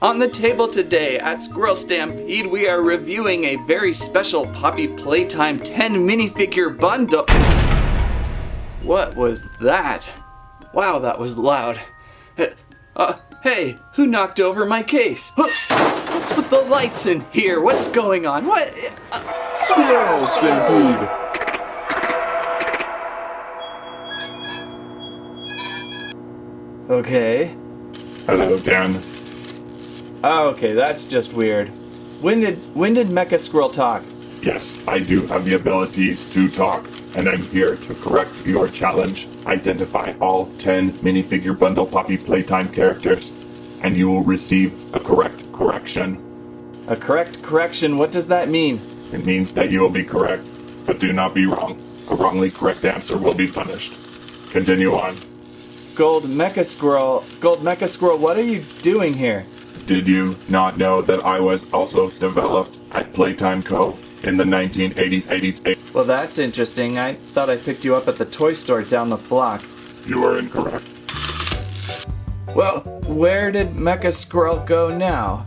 On the table today at Squirrel Stampede, we are reviewing a very special Poppy Playtime 10 minifigure bundle. What was that? Wow, that was loud. Hey, who knocked over my case? What's with the lights in here? What's going on? What? Squirrel Stampede! Okay. Hello, Dan. Oh, okay, that's just weird. When did Mecha Squirrel talk? Yes, I do have the abilities to talk, and I'm here to correct your challenge. Identify all 10 minifigure bundle Poppy Playtime characters, and you will receive a correct correction. A correct correction? What does that mean? It means that you will be correct, but do not be wrong. A wrongly correct answer will be punished. Continue on. Gold Mecha Squirrel, what are you doing here? Did you not know that I was also developed at Playtime Co. in the 1980s? Well, that's interesting. I thought I picked you up at the toy store down the block. You are incorrect. Well, where did Mecha Squirrel go now?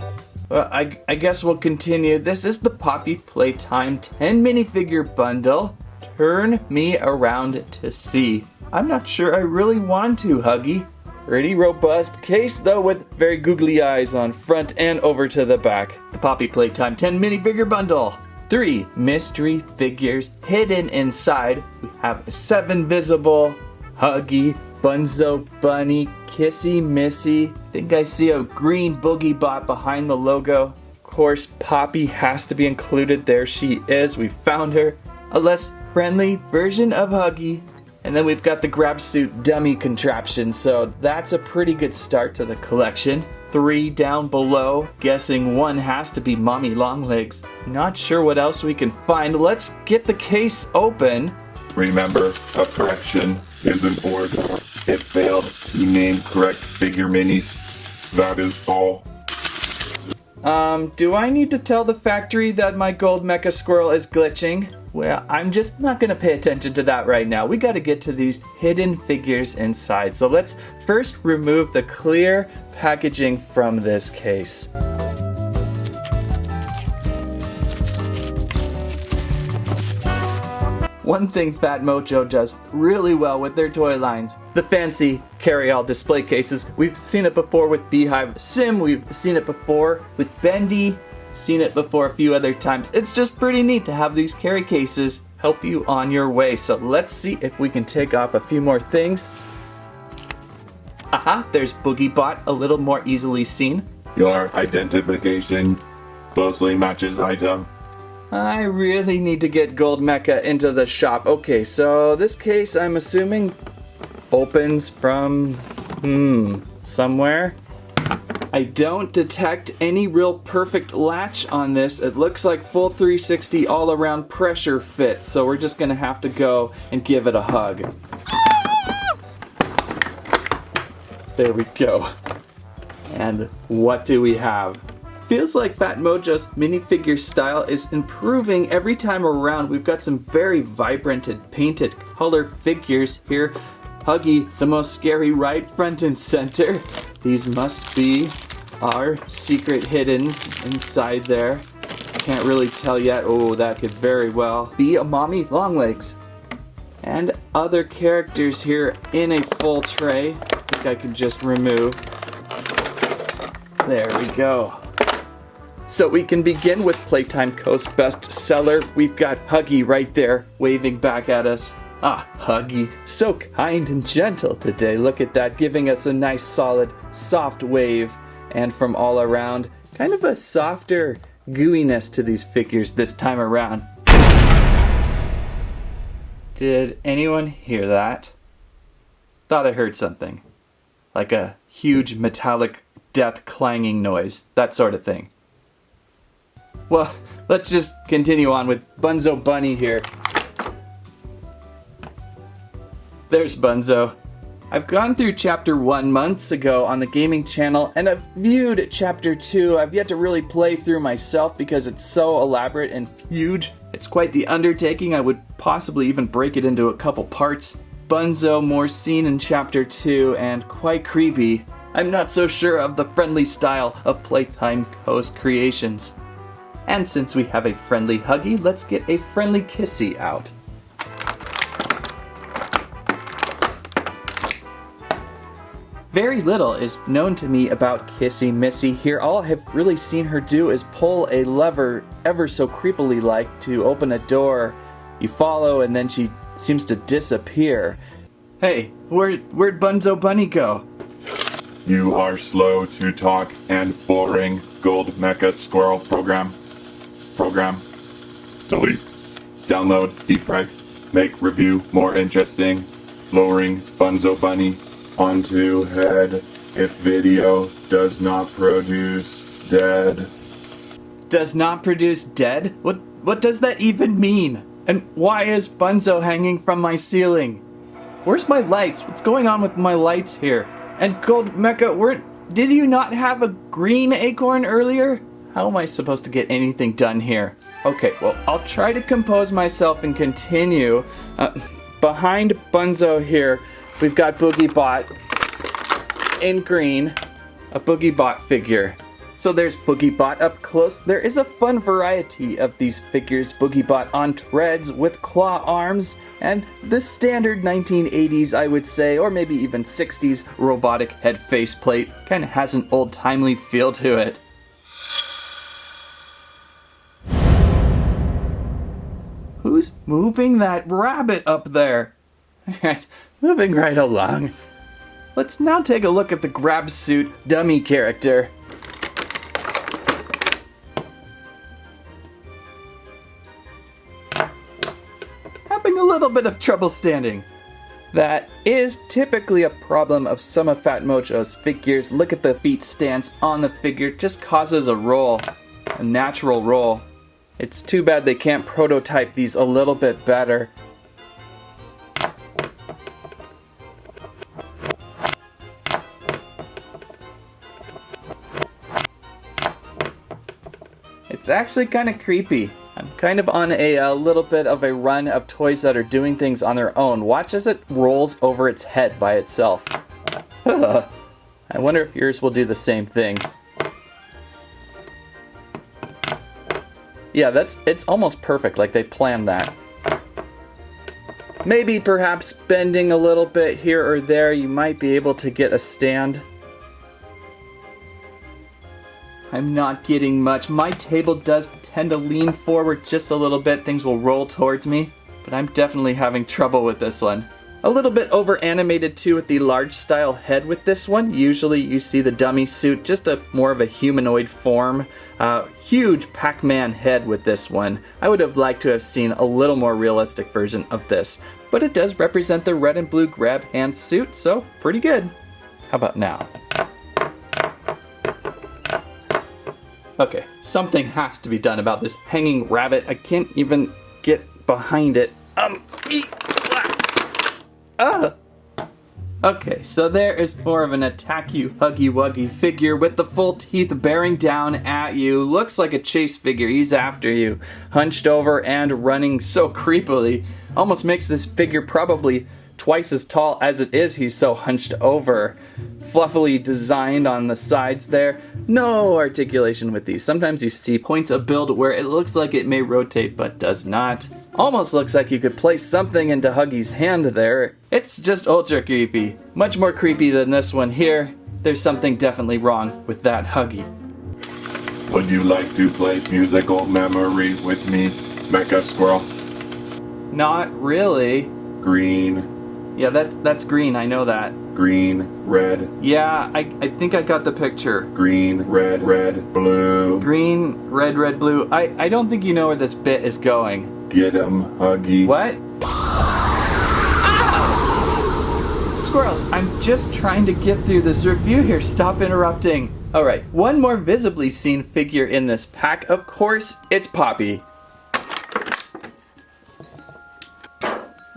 Well, I guess we'll continue. This is the Poppy Playtime 10 minifigure bundle. Turn me around to see. I'm not sure I really want to, Huggy. Pretty robust case, though, with very googly eyes on front and over to the back. The Poppy Playtime 10 minifigure bundle. 3 mystery figures hidden inside. We have 7 visible. Huggy, Bunzo, Bunny, Kissy, Missy. Think I see a green Boogie Bot behind the logo. Of course, Poppy has to be included. There she is. We found her. A less friendly version of Huggy. And then we've got the grab suit dummy contraption, so that's a pretty good start to the collection. 3 down below, guessing 1 has to be Mommy Longlegs. Not sure what else we can find. Let's get the case open. Remember, a correction is an order. It failed to name correct figure minis. That is all. Do I need to tell the factory that my gold mecha squirrel is glitching? Well, I'm just not going to pay attention to that right now. We got to get to these hidden figures inside. So let's first remove the clear packaging from this case. One thing PhatMojo does really well with their toy lines, the fancy carry-all display cases. We've seen it before with Beehive Sim, we've seen it before with Bendy, seen it before a few other times. It's just pretty neat to have these carry cases help you on your way. So let's see if we can take off a few more things. Aha, there's Boogie Bot, a little more easily seen. Your identification closely matches item. I really need to get Gold Mecha into the shop. Okay, so this case, I'm assuming, opens from, somewhere. I don't detect any real perfect latch on this. It looks like full 360 all around pressure fit, so we're just gonna have to go and give it a hug. There we go. And what do we have? Feels like PhatMojo's minifigure style is improving every time around. We've got some very vibrant and painted color figures here. Huggy, the most scary, right front and center. These must be our secret hiddens inside there. Can't really tell yet. Oh, that could very well be a Mommy Longlegs. And other characters here in a full tray. I think I could just remove. There we go. So we can begin with Playtime Co.'s best seller. We've got Huggy right there, waving back at us. Ah, Huggy, so kind and gentle today. Look at that, giving us a nice, solid, soft wave. And from all around, kind of a softer gooiness to these figures this time around. Did anyone hear that? Thought I heard something. Like a huge metallic death clanging noise, that sort of thing. Well, let's just continue on with Bunzo Bunny here. There's Bunzo. I've gone through Chapter 1 months ago on the gaming channel, and I've viewed Chapter 2. I've yet to really play through myself because it's so elaborate and huge. It's quite the undertaking. I would possibly even break it into a couple parts. Bunzo more seen in Chapter 2 and quite creepy. I'm not so sure of the friendly style of Playtime Co.'s creations. And since we have a friendly Huggy, let's get a friendly Kissy out. Very little is known to me about Kissy Missy here. All I have really seen her do is pull a lever ever so creepily like to open a door. You follow and then she seems to disappear. Hey, where'd Bunzo Bunny go? You are slow to talk and boring. Gold Mecha Squirrel program. Delete. Download, defrag, make review more interesting. Lowering Bunzo Bunny onto head if video does not produce dead. Does not produce dead? What does that even mean? And why is Bunzo hanging from my ceiling? Where's my lights? What's going on with my lights here? And Gold Mecha, did you not have a green acorn earlier? How am I supposed to get anything done here? Okay, well, I'll try to compose myself and continue. Behind Bunzo here, we've got Boogie Bot in green, a Boogie Bot figure. So there's Boogie Bot up close. There is a fun variety of these figures. Boogie Bot on treads with claw arms, and the standard 1980s, I would say, or maybe even 60s robotic head faceplate. Kind of has an old-timely feel to it. Who's moving that rabbit up there? Alright, moving right along. Let's now take a look at the grab suit dummy character. Having a little bit of trouble standing. That is typically a problem of some of PhatMojo's figures. Look at the feet stance on the figure, just causes a roll, a natural roll. It's too bad they can't prototype these a little bit better. It's actually kind of creepy. I'm kind of on a little bit of a run of toys that are doing things on their own. Watch as it rolls over its head by itself. I wonder if yours will do the same thing. Yeah, it's almost perfect, like they planned that. Maybe perhaps bending a little bit here or there, you might be able to get a stand. I'm not getting much. My table does tend to lean forward just a little bit. Things will roll towards me, but I'm definitely having trouble with this one. A little bit over animated too with the large style head with this one. Usually you see the dummy suit, just more of a humanoid form. Huge Pac-Man head with this one. I would have liked to have seen a little more realistic version of this, but it does represent the red and blue grab hand suit, so pretty good. How about now? Okay, something has to be done about this hanging rabbit. I can't even get behind it. Okay, so there is more of an attack you Huggy Wuggy figure with the full teeth bearing down at you. Looks like a chase figure. He's after you, hunched over and running so creepily. Almost makes this figure probably twice as tall as it is. He's so hunched over. Fluffily designed on the sides there. No articulation with these. Sometimes you see points of build where it looks like it may rotate but does not. Almost looks like you could place something into Huggy's hand there. It's just ultra creepy. Much more creepy than this one here. There's something definitely wrong with that Huggy. Would you like to play musical memory with me, Mecha Squirrel? Not really. Green. Yeah, that's green, I know that. Green, red. Yeah, I think I got the picture. Green, red, red, blue. Green, red, blue. I don't think you know where this bit is going. Get him, Huggy. What? Ow! Squirrels, I'm just trying to get through this review here. Stop interrupting. Alright, one more visibly seen figure in this pack. Of course, it's Poppy.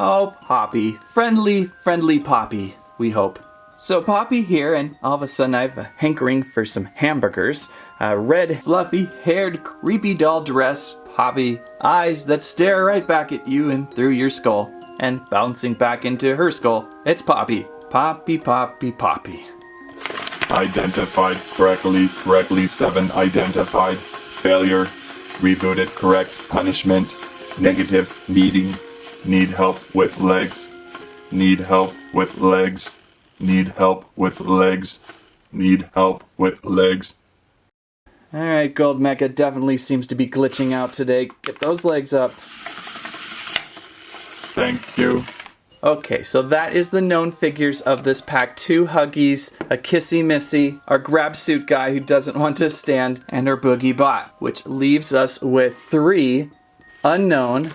Oh, Poppy. Friendly Poppy, we hope. So Poppy here, and all of a sudden I have a hankering for some hamburgers. A red, fluffy, haired, creepy doll dress. Poppy, eyes that stare right back at you and through your skull. And bouncing back into her skull, it's Poppy. Poppy, Poppy, Poppy. Identified correctly 7 identified. Failure, rebooted correct, punishment, negative, needing, need help with legs, need help with legs, need help with legs, need help with legs. Alright, Gold Mecha definitely seems to be glitching out today. Get those legs up. Thank you. Okay, so that is the known figures of this pack. 2 Huggies, a Kissy Missy, our grab suit guy who doesn't want to stand, and our Boogie Bot, which leaves us with 3 unknown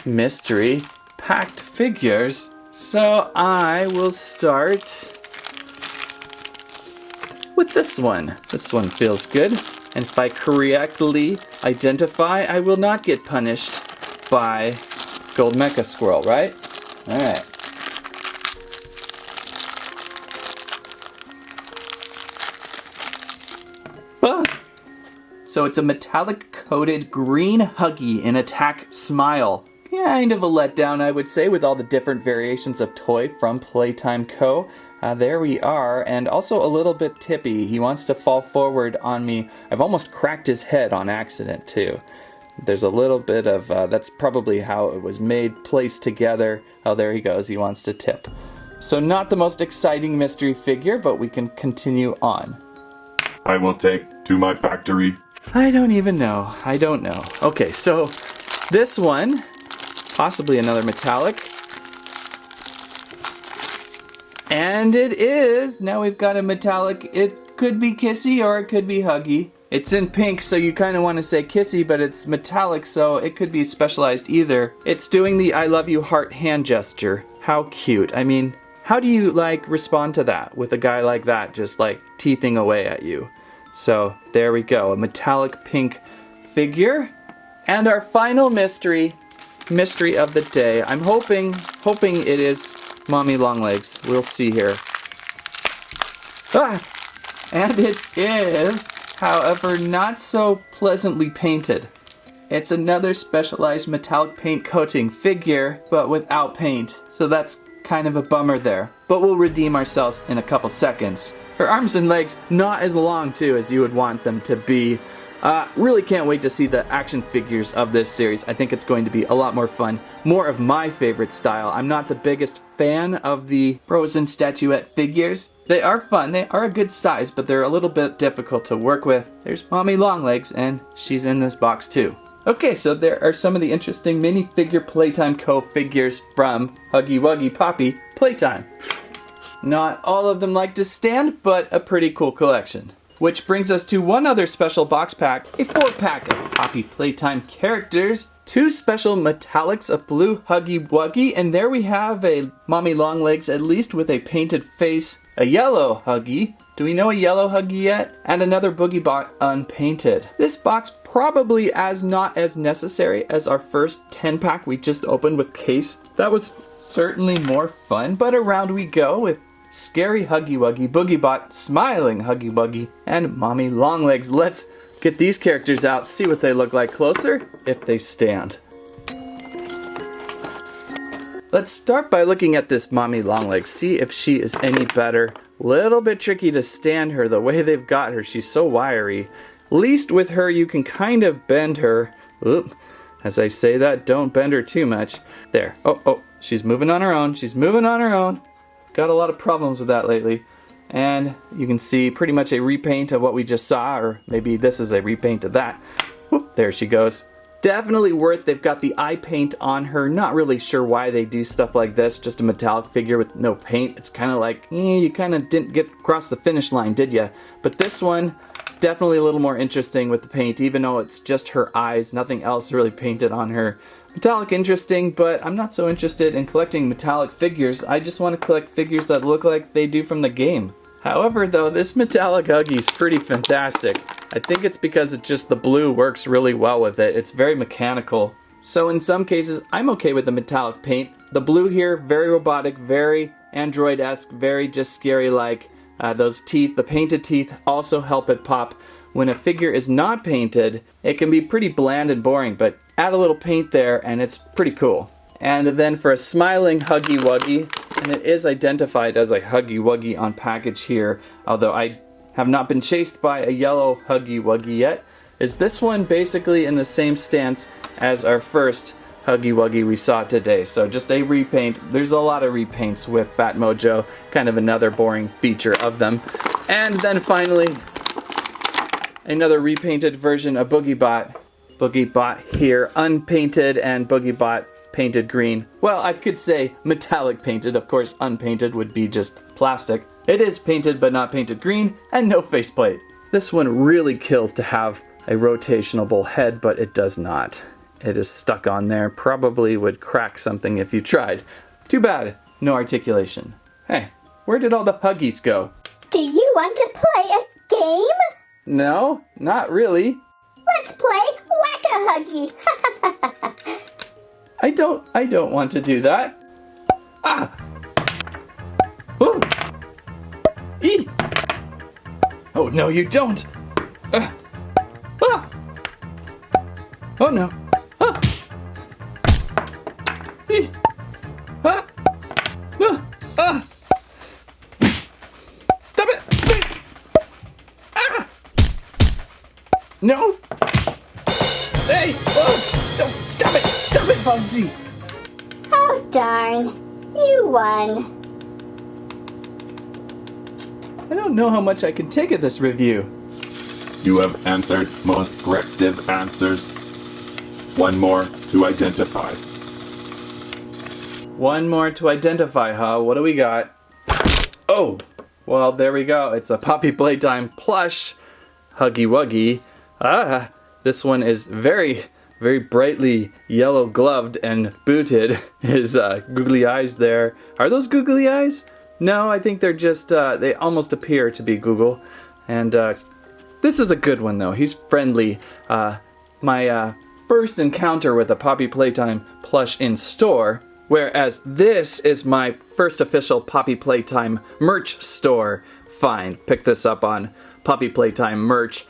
mystery packed figures. So I will start with this one. This one feels good. And if I correctly identify, I will not get punished by Gold Mecha Squirrel, right? Alright. So it's a metallic coated green Huggy in Attack Smile. Kind of a letdown, I would say, with all the different variations of toy from Playtime Co. There we are, and also a little bit tippy. He wants to fall forward on me. I've almost cracked his head on accident, too. There's a little bit of, that's probably how it was made, placed together. Oh, there he goes. He wants to tip. So not the most exciting mystery figure, but we can continue on. I will take to my factory. I don't even know. I don't know. Okay, so this one, possibly another metallic. And it is. Now we've got a metallic. It could be Kissy or it could be Huggy. It's in pink, so you kind of want to say Kissy, but it's metallic, so it could be specialized either. It's doing the I love you heart hand gesture. How cute. I mean, how do you, like, respond to that with a guy like that just, like, teething away at you? So, there we go. A metallic pink figure. And our final mystery of the day. I'm hoping it is Mommy Longlegs. We'll see here. Ah! And it is, however, not so pleasantly painted. It's another specialized metallic paint coating figure, but without paint. So that's kind of a bummer there. But we'll redeem ourselves in a couple seconds. Her arms and legs not as long, too, as you would want them to be. Really can't wait to see the action figures of this series. I think it's going to be a lot more fun. More of my favorite style. I'm not the biggest fan of the frozen statuette figures. They are fun. They are a good size, but they're a little bit difficult to work with. There's Mommy Longlegs, and she's in this box too. Okay, so there are some of the interesting minifigure Playtime Co. figures from Huggy Wuggy Poppy Playtime. Not all of them like to stand, but a pretty cool collection. Which brings us to one other special box pack, a 4-pack of Poppy Playtime characters, 2 special metallics of blue Huggy Wuggy, and there we have a Mommy Longlegs, at least with a painted face, a yellow Huggy. Do we know a yellow Huggy yet? And another Boogie Bot unpainted. This box probably not as necessary as our first 10-pack we just opened with Case. That was certainly more fun, but around we go with Scary Huggy Wuggy, Boogie Bot, Smiling Huggy Wuggy, and Mommy Longlegs. Let's get these characters out, see what they look like closer, if they stand. Let's start by looking at this Mommy Longlegs, see if she is any better. Little bit tricky to stand her the way they've got her. She's so wiry. At least with her, you can kind of bend her. Oop. As I say that, don't bend her too much. There. Oh, she's moving on her own. She's moving on her own. Got a lot of problems with that lately. And you can see pretty much a repaint of what we just saw, or maybe this is a repaint of that. Whoop, there she goes. Definitely worth. They've got the eye paint on her. Not really sure why they do stuff like this. Just a metallic figure with no paint. It's kind of like, you kind of didn't get across the finish line, did ya? But this one, definitely a little more interesting with the paint, even though it's just her eyes. Nothing else really painted on her. Metallic interesting, but I'm not so interested in collecting metallic figures. I just want to collect figures that look like they do from the game. However, though, this metallic Huggy is pretty fantastic. I think it's because the blue works really well with it. It's very mechanical. So in some cases, I'm okay with the metallic paint. The blue here, very robotic, very android-esque, very just scary-like. Those teeth, the painted teeth, also help it pop. When a figure is not painted, it can be pretty bland and boring, but add a little paint there and it's pretty cool. And then for a smiling Huggy Wuggy, and it is identified as a Huggy Wuggy on package here, although I have not been chased by a yellow Huggy Wuggy yet, is this one basically in the same stance as our first Huggy Wuggy we saw today. So just a repaint. There's a lot of repaints with PhatMojo, kind of another boring feature of them. And then finally, another repainted version of Boogie Bot. Boogie Bot here, unpainted, and Boogie Bot painted green. Well, I could say metallic painted. Of course, unpainted would be just plastic. It is painted but not painted green, and no faceplate. This one really kills to have a rotationable head, but it does not. It is stuck on there. Probably would crack something if you tried. Too bad. No articulation. Hey, where did all the Huggies go? Do you want to play a game? No, not really. Let's play Whack-A-Huggy. I don't want to do that. Ah! Oh! Eee! Oh, no, you don't! Ah! Oh, no. Ah! Eee! Ah! Ah! Ah! Stop it! Wait! Ah! No! Hey! Oh! No! Stop it! Stop it, Bugsy! Oh, darn. You won. I don't know how much I can take of this review. You have answered most corrective answers. One more to identify. One more to identify, huh? What do we got? Oh! Well, there we go. It's a Poppy Playtime plush Huggy Wuggy. Ah! This one is very, very brightly yellow gloved and booted. His googly eyes there. Are those googly eyes? No, I think they're just, they almost appear to be Google. And this is a good one though. He's friendly. My first encounter with a Poppy Playtime plush in store, whereas this is my first official Poppy Playtime merch store find. Picked this up on Poppy Playtime merch.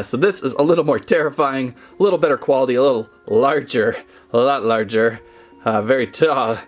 So this is a little more terrifying, a little better quality, a little larger, a lot larger, very tall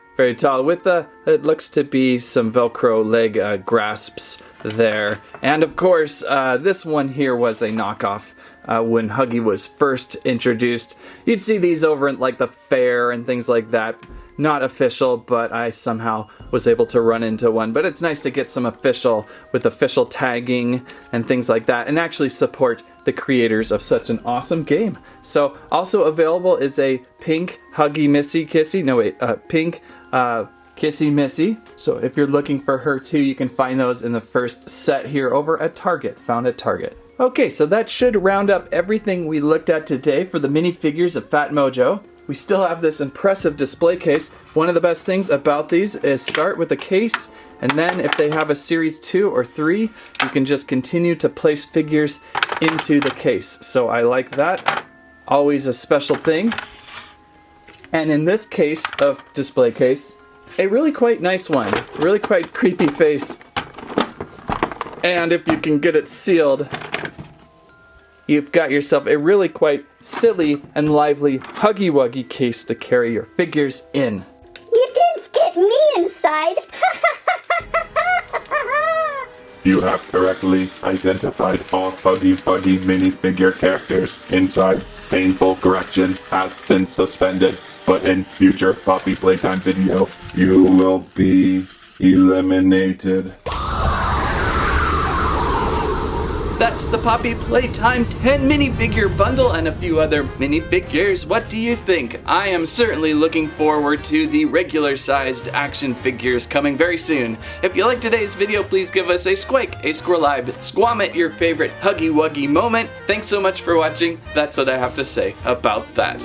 with it looks to be some Velcro leg grasps there. And of course, this one here was a knockoff. When Huggy was first introduced, you'd see these over in like the fair and things like that. Not official, but I somehow was able to run into one. But it's nice to get some official with official tagging and things like that, and actually support the creators of such an awesome game. So also available is a pink Huggy Missy Kissy. No wait, pink Kissy Missy. So if you're looking for her too, you can find those in the first set here over at Target. Found at Target. Okay, so that should round up everything we looked at today for the minifigures of PhatMojo. We still have this impressive display case. One of the best things about these is start with a case, and then if they have a series 2 or 3, you can just continue to place figures into the case. So I like that. Always a special thing. And in this case of display case, a really quite nice one. Really quite creepy face. And if you can get it sealed, you've got yourself a really quite silly and lively Huggy Wuggy case to carry your figures in. You didn't get me inside. You have correctly identified all Huggy Wuggy minifigure characters inside. Painful correction has been suspended, but in future Poppy Playtime video, you will be eliminated. That's the Poppy Playtime 10 minifigure bundle and a few other minifigures. What do you think? I am certainly looking forward to the regular sized action figures coming very soon. If you liked today's video, please give us a squike, a squirrelib, squammet your favorite Huggy Wuggy moment. Thanks so much for watching. That's what I have to say about that.